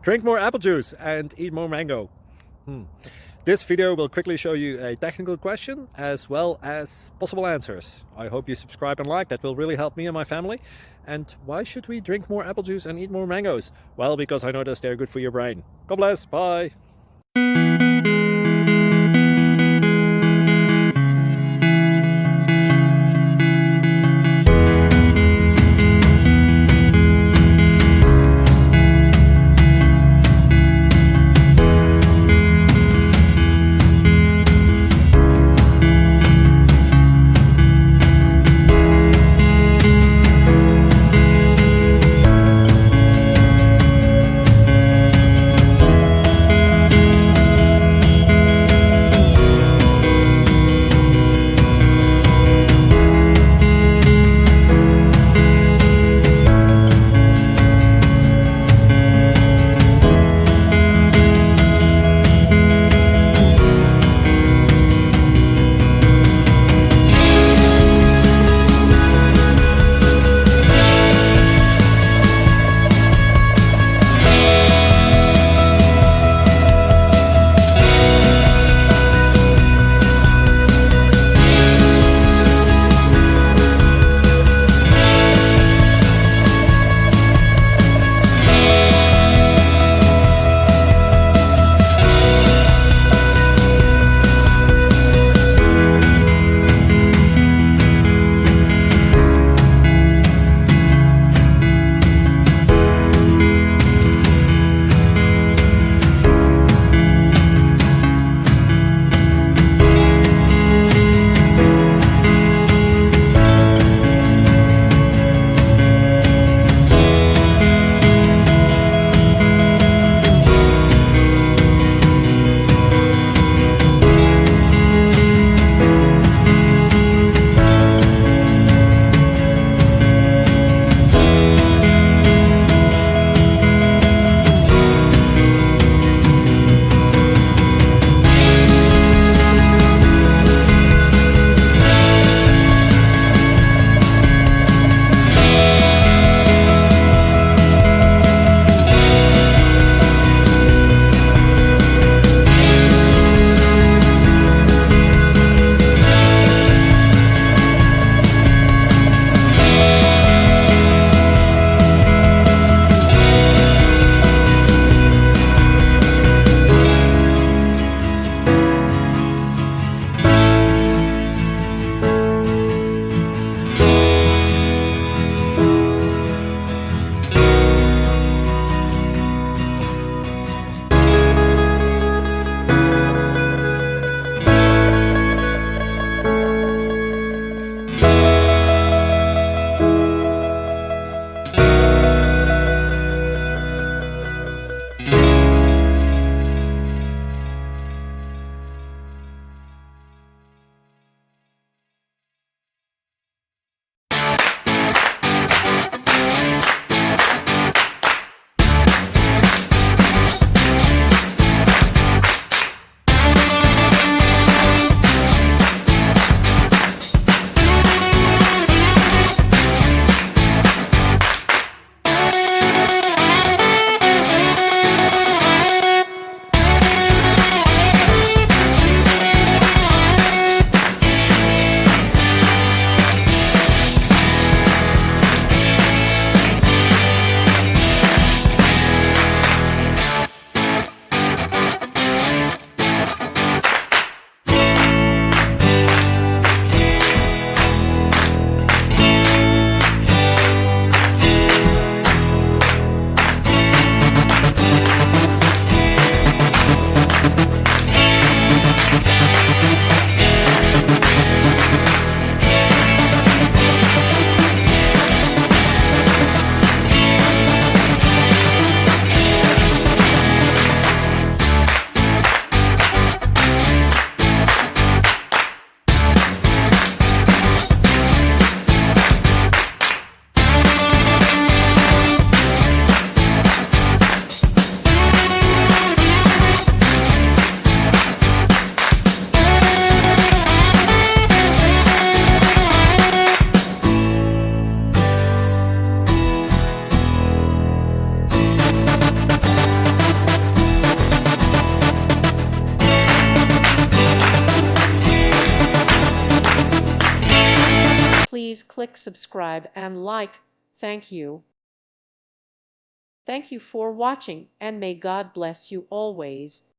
Drink more apple juice and eat more mango. This video will quickly show you a technical question as well as possible answers. I hope you subscribe and like, that will really help me and my family. And why should we drink more apple juice and eat more mangoes? Well, because I noticed they're good for your brain. God bless, bye. please click subscribe and like. Thank you. Thank you for watching, and may God bless you always.